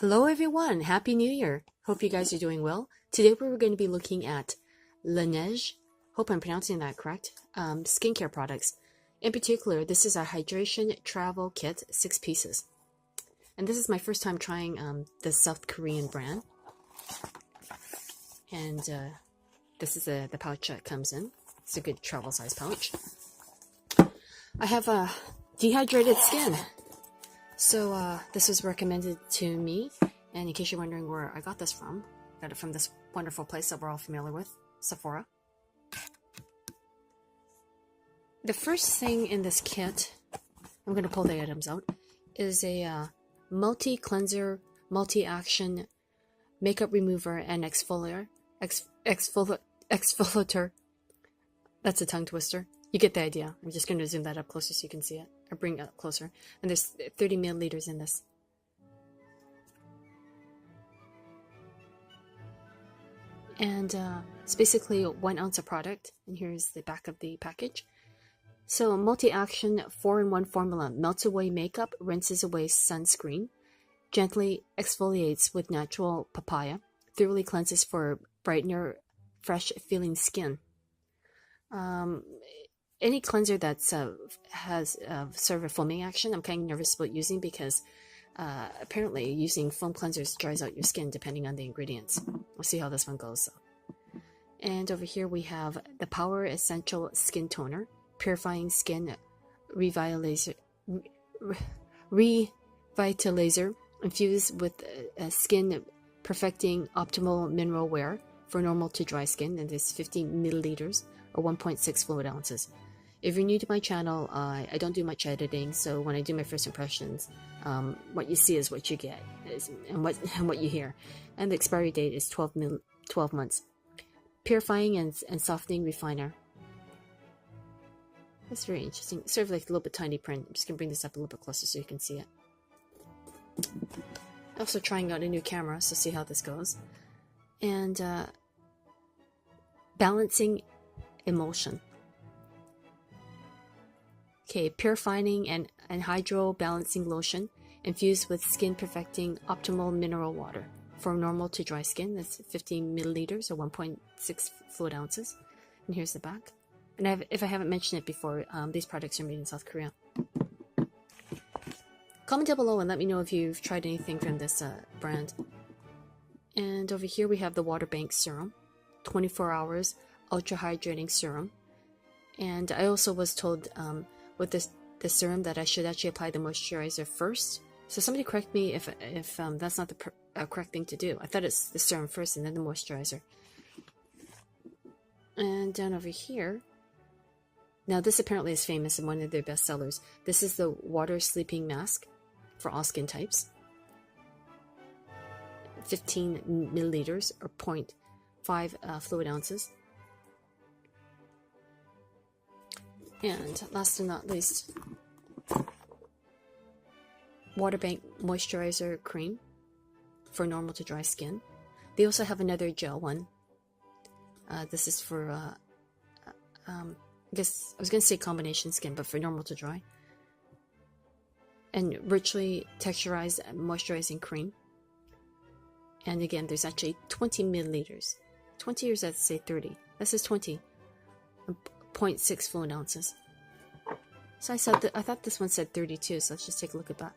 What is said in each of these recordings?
Hello everyone, Happy New Year! Hope you guys are doing well. Today we're going to be looking at Laneige, hope I'm pronouncing that correct, skincare products. In particular, this is a hydration travel kit, 6 pieces. And this is my first time trying the South Korean brand. And this is the pouch that comes in. It's a good travel size pouch. I have dehydrated skin. So this was recommended to me, and in case you're wondering where I got this from, I got it from this wonderful place that we're all familiar with, Sephora. The first thing in this kit, I'm going to pull the items out, is a multi-cleanser, multi-action makeup remover and exfoliator. Exfoliator. That's a tongue twister. You get the idea. I'm just going to zoom that up closer so you can see it. Or bring it up closer. And there's 30 milliliters in this. And it's basically 1 ounce of product. And here's the back of the package. So multi-action 4-in-1 formula melts away makeup, rinses away sunscreen, gently exfoliates with natural papaya, thoroughly cleanses for brightener, fresh feeling skin. Any cleanser that's has sort of a foaming action, I'm kind of nervous about using because apparently using foam cleansers dries out your skin depending on the ingredients. We'll see how this one goes. And over here we have the Power Essential Skin Toner, purifying skin revitalizer, infused with skin perfecting optimal mineral wear for normal to dry skin, and there's 15 milliliters or 1.6 fluid ounces. If you're new to my channel, I don't do much editing, so when I do my first impressions, what you see is what you get, and what you hear. And the expiry date is 12 months. Purifying and softening refiner. That's very interesting. Sort of like a little bit tiny print. I'm just going to bring this up a little bit closer so you can see it. Also trying out a new camera, so see how this goes. And balancing emulsion. Okay, purifying and hydro balancing lotion infused with skin perfecting optimal mineral water for normal to dry skin. That's 15 milliliters or 1.6 fluid ounces. And here's the back. And if I haven't mentioned it before, these products are made in South Korea. Comment down below and let me know if you've tried anything from this brand. And over here we have the Water Bank Serum, 24 hours Ultra Hydrating Serum. And I also was told with this serum that I should actually apply the moisturizer first. So somebody correct me if that's not the correct thing to do. I thought it's the serum first and then the moisturizer. And down over here, now this apparently is famous and one of their best sellers. This is the Water Sleeping Mask for all skin types. 15 milliliters or 0.5 fluid ounces. And last and not least, Water Bank Moisturizer Cream for normal to dry skin. They also have another gel one. This is for, I guess I was going to say combination skin, but for normal to dry. And richly texturized moisturizing cream. And again, there's actually 20 milliliters. 20 or does that say 30? This is 20. 0.6 fluid ounces. So I thought this one said 32, so let's just take a look at that.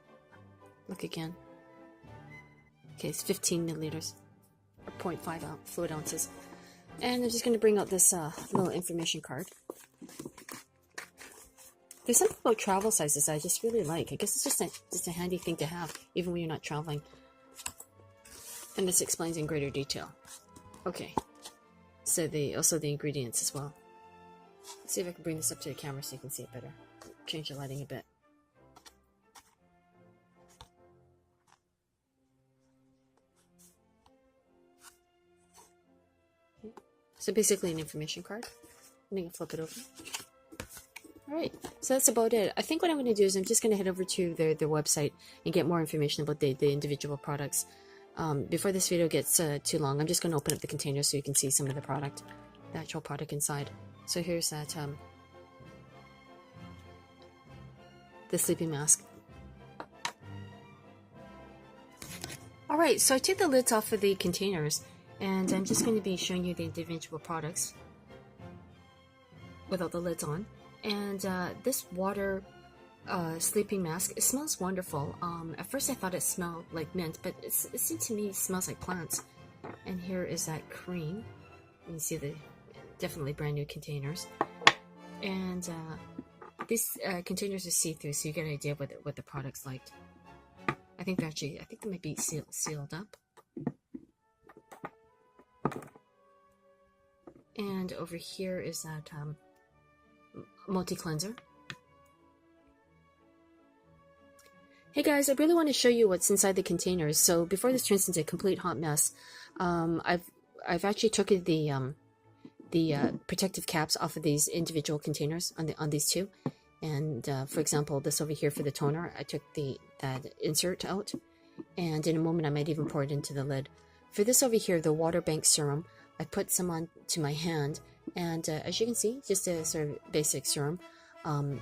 Look again. Okay, it's 15 milliliters or 0.5 fluid ounces. And I'm just going to bring out this little information card. There's something about travel sizes I just really like. I guess it's just a handy thing to have, even when you're not traveling. And this explains in greater detail. Okay, so also the ingredients as well. Let's see if I can bring this up to the camera so you can see it better. Change the lighting a bit. Okay. So basically an information card. I'm going to flip it over. Alright, so that's about it. I think what I'm going to do is I'm just going to head over to their website and get more information about the individual products. Before this video gets too long, I'm just going to open up the container so you can see some of the product, the actual product inside. So here's that the sleeping mask. Alright, so I took the lids off of the containers, and I'm just going to be showing you the individual products without the lids on. And this water sleeping mask, it smells wonderful. At first I thought it smelled like mint, but it seemed to me it smells like plants. And here is that cream. You can see the definitely brand new containers. And these containers are see-through, so you get an idea what the product's like. I think they might be sealed up. And over here is that multi-cleanser. Hey guys, I really want to show you what's inside the containers. So before this turns into a complete hot mess, I've actually taken the protective caps off of these individual containers on these two. And for example, this over here for the toner, I took that insert out, and in a moment I might even pour it into the lid. For this over here, the water bank serum, I put some on to my hand, and as you can see, just a sort of basic serum. I'm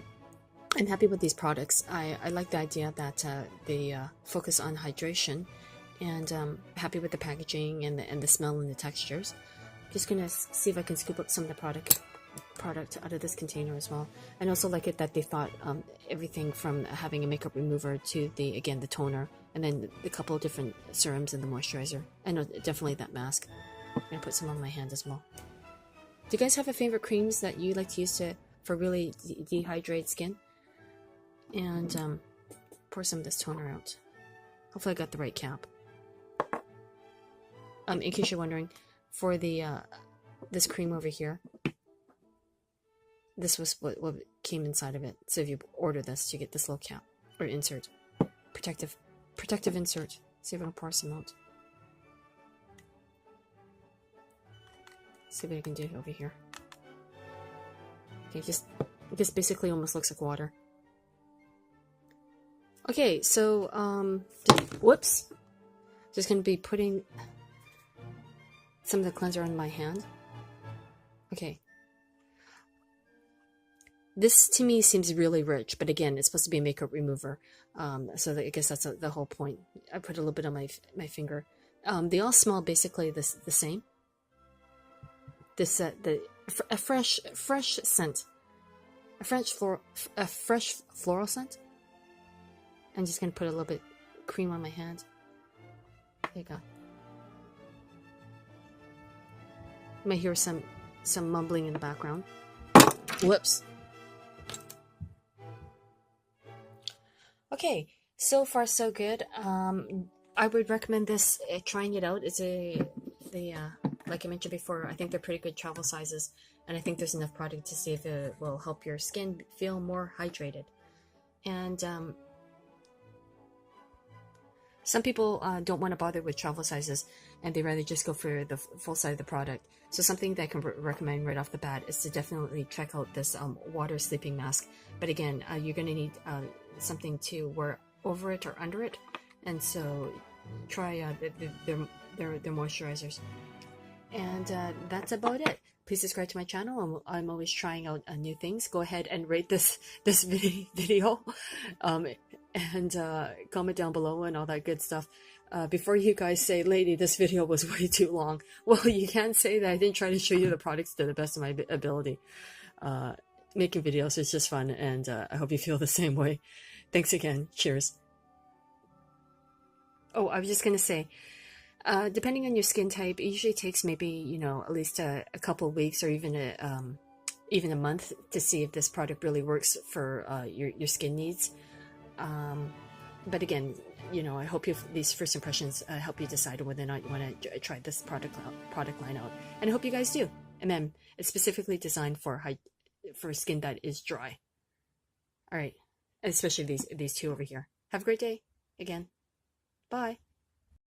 happy with these products. I like the idea that they focus on hydration, and happy with the packaging and the smell and the textures. Just gonna see if I can scoop up some of the product out of this container as well. And also like it that they thought everything from having a makeup remover to the toner, and then a couple of different serums and the moisturizer, and definitely that mask. I'm gonna put some on my hand as well. Do you guys have a favorite creams that you like to use for really dehydrate skin? And pour some of this toner out. Hopefully I got the right cap. In case you're wondering, for the this cream over here, this was what came inside of it. So if you order this, you get this little cap or insert, protective insert. See if I can pour some out. See what I can do over here. Okay, this basically almost looks like water. Okay, so whoops, just gonna be putting some of the cleanser on my hand. Okay. This to me seems really rich, but again, it's supposed to be a makeup remover. So I guess that's the whole point. I put a little bit on my finger. They all smell basically the same. A fresh scent, a fresh floral scent. I'm just gonna put a little bit of cream on my hand. There you go. You might hear some mumbling in the background. Whoops. Okay, so far so good. I would recommend this, trying it out. It's like I mentioned before, I think they're pretty good travel sizes, and I think there's enough product to see if it will help your skin feel more hydrated. And some people don't want to bother with travel sizes, and they rather just go for the full size of the product. So something that I can recommend right off the bat is to definitely check out this water sleeping mask. But again, you're going to need something to wear over it or under it, and so try their moisturizers. And that's about it. Please subscribe to my channel. I'm always trying out new things. Go ahead and rate this video, and comment down below and all that good stuff. Before you guys say, lady, this video was way too long. Well, you can say that I didn't try to show you the products to the best of my ability. Making videos is just fun, and I hope you feel the same way. Thanks again. Cheers. Oh, I was just going to say, depending on your skin type, it usually takes maybe, at least a couple of weeks or even a month to see if this product really works for your skin needs. But again, I hope these first impressions help you decide whether or not you want to try this product line out. And I hope you guys do. And then it's specifically designed for skin that is dry. All right. Especially these two over here. Have a great day. Again. Bye.